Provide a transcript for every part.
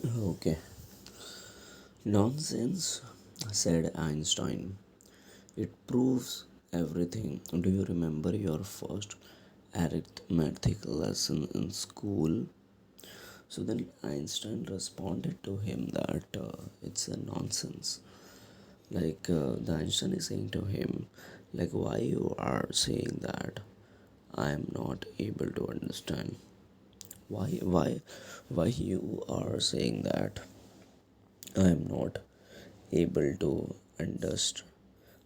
Okay. Nonsense, said Einstein. It proves everything. Do you remember your first arithmetic lesson in school? So then Einstein responded to him that it's a nonsense. The Einstein is saying to him, like, why you are saying that I am not able to understand? Why you are saying that I am not able to understand?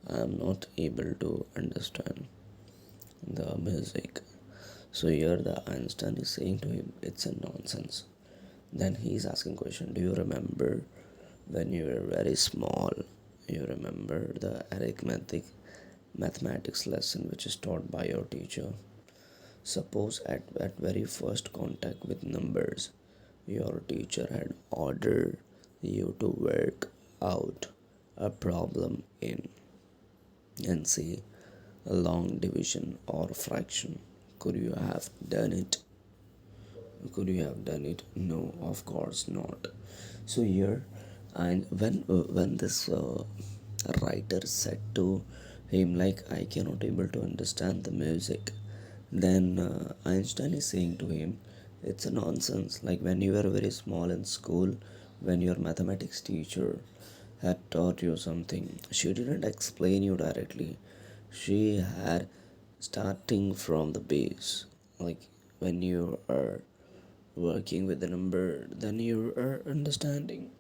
I am not able to understand the music. So here the Einstein is saying to him, it's a nonsense. Then he is asking question, do you remember when you were very small? You remember the arithmetic mathematics lesson which is taught by your teacher? Suppose at very first contact with numbers, your teacher had ordered you to work out a problem in and say a long division or fraction. Could you have done it? Could you have done it? No, of course not. So here, and when this writer said to him like, I cannot able to understand the music, then Einstein is saying to him, it's a nonsense. Like when you were very small in school, when your mathematics teacher had taught you something, she didn't explain you directly. She had starting from the base. Like when you are working with the number, then you are understanding.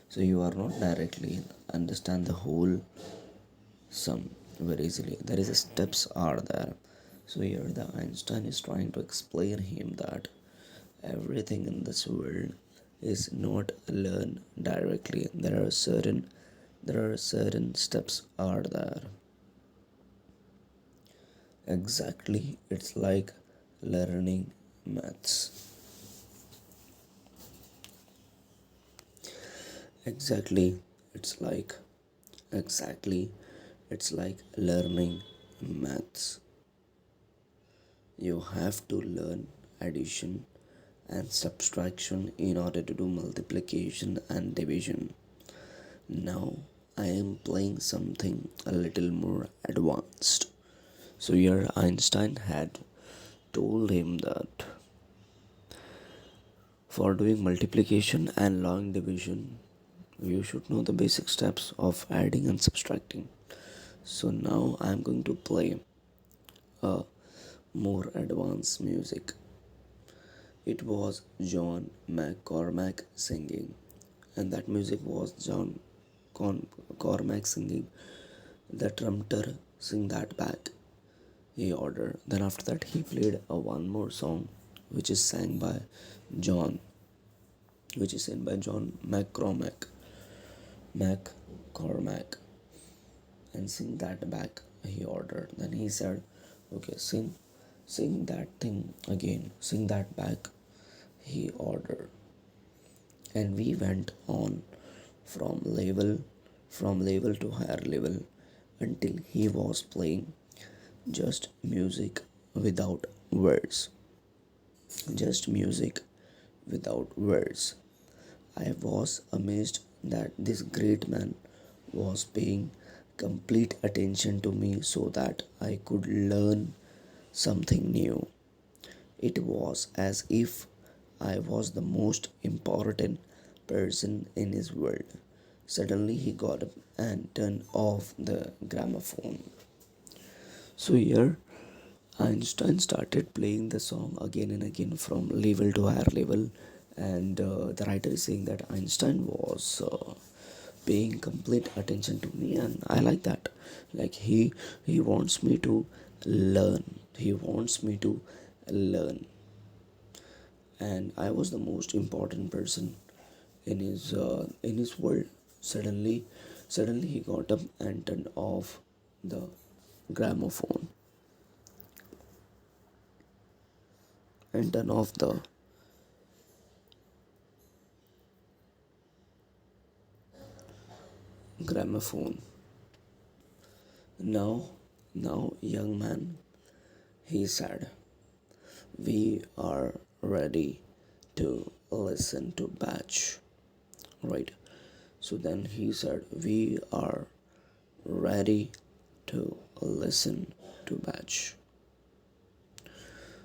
So you are not directly understand the whole sum very easily. There is a steps are there. So here the Einstein is trying to explain him that everything in this world is not learned directly. There are certain steps are there. Exactly, it's like learning maths. Exactly, it's like exactly it's like learning maths. You have to learn addition and subtraction in order to do multiplication and division. Now I am playing something a little more advanced. So here Einstein had told him that for doing multiplication and long division, you should know the basic steps of adding and subtracting. So now I'm going to play a more advanced music. It was John McCormack singing, and that music was John Cormack singing. The trumpeter sing that back. He ordered. Then after that, he played a one more song, which is sang by John, which is sang by John McCormack, and sing that back. He ordered. Then he said, "Okay, sing that thing again. Sing that back." He ordered, and we went on from level from level to higher level until he was playing just music without words. Just music without words. I was amazed that this great man was paying complete attention to me so that I could learn something new. It was as if I was the most important person in his world. Suddenly he got up and turned off the gramophone. So here Einstein started playing the song again and again from level to higher level, and the writer is saying that Einstein was paying complete attention to me, and I like that. Like he wants me to learn. He wants me to learn, and I was the most important person in his world. Suddenly, suddenly he got up and turned off the gramophone and turned off the gramophone. Now, now, young man, he said, we are ready to listen to batch, right? So then he said, we are ready to listen to batch.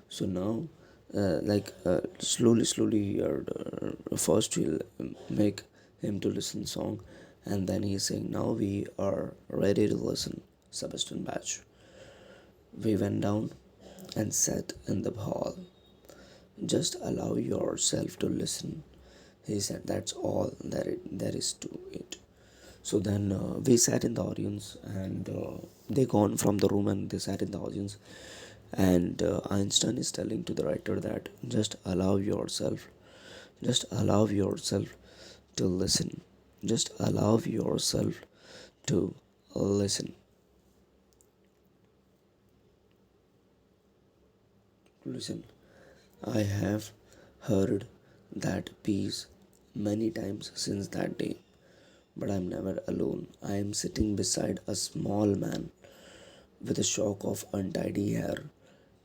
So now, slowly, first we'll make him to listen song, and then he's saying, now we are ready to listen Sebastian Batch. We went down and sat in the hall. Just allow yourself to listen. He said, that's all there is to it. So then we sat in the audience, and they gone from the room and they sat in the audience. And Einstein is telling to the writer that just allow yourself to listen. Just allow yourself to listen. Listen. I have heard that piece many times since that day, but I'm never alone. I am sitting beside a small man with a shock of untidy hair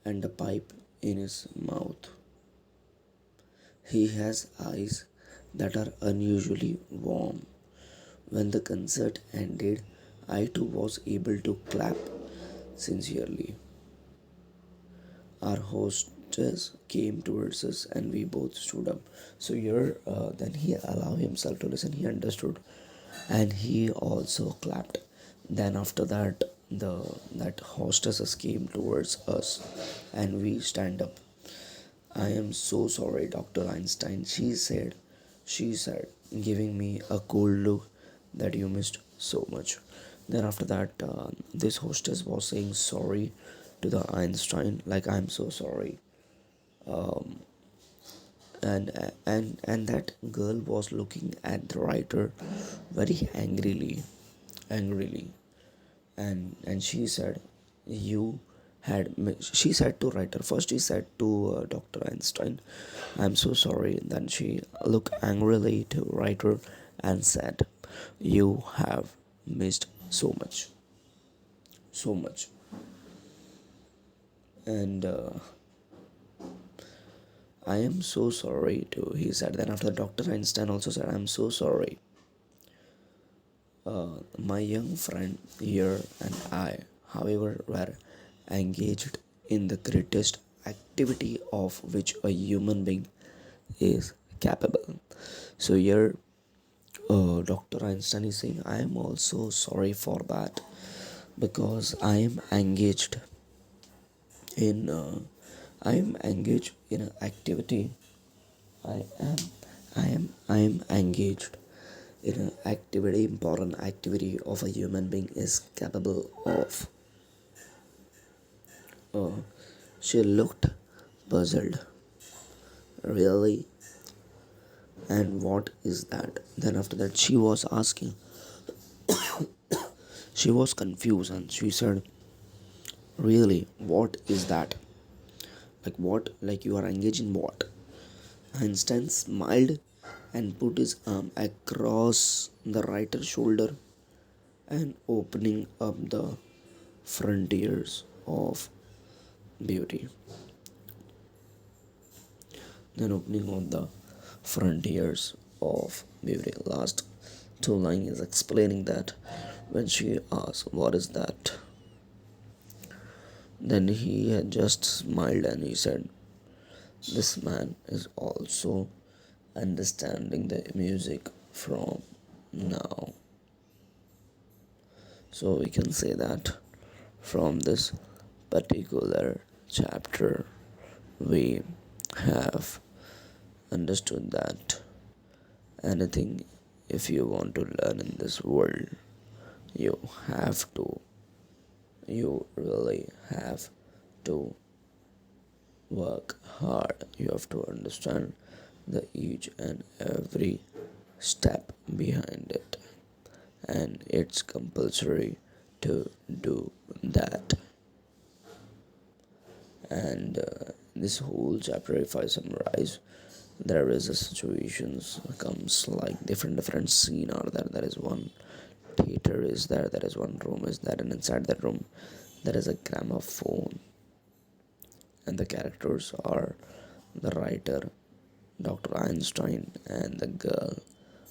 and a pipe in his mouth. He has eyes that are unusually warm. When the concert ended, I too was able to clap sincerely. Our hostess came towards us and we both stood up. So here, then he allowed himself to listen. He understood, and he also clapped. Then after that, the that hostesses came towards us, and we stand up. I am so sorry, Dr. Einstein, she said. She said, giving me a cold look that you missed so much. Then after that, this hostess was saying sorry to the Einstein, like I'm so sorry. And that girl was looking at the writer very angrily, and she said, you she said to writer first, she said to Dr. Einstein, I'm so sorry. Then she looked angrily to writer and said, you have missed so much. And I am so sorry too, he said. Then after, Dr. Einstein also said, I'm so sorry. My young friend here and I, however, were engaged in the greatest activity of which a human being is capable. So here, Dr. Einstein is saying, I am also sorry for that, because in I am engaged in an activity. I am I am engaged in an activity, important activity of a human being is capable of. Uh, she looked puzzled. Really? And what is that? Then after that, she was asking. She was confused and she said, really, what is that? Like what? Like you are engaged in what? Einstein smiled and put his arm across the writer's shoulder and opening up the frontiers of beauty. Then opening up the frontiers of beauty. Last two lines is explaining that when she asked, what is that? Then he had just smiled and he said, this man is also understanding the music from now. So we can say that from this particular chapter, we have understood that anything, if you want to learn in this world, you have to, you really have to work hard. You have to understand the each and every step behind it, and it's compulsory to do that. And this whole chapter, if I summarize, there is a situations comes like different scene are there. There is one theater is there, there is one room is there, and inside that room there is a gramophone, and the characters are the writer Dr. Einstein and the girl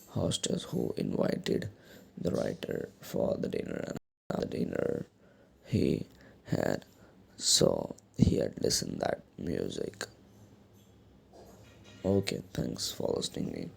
hostess who invited the writer for the dinner. And after the dinner, he had he had listened that music. Okay, thanks for listening me.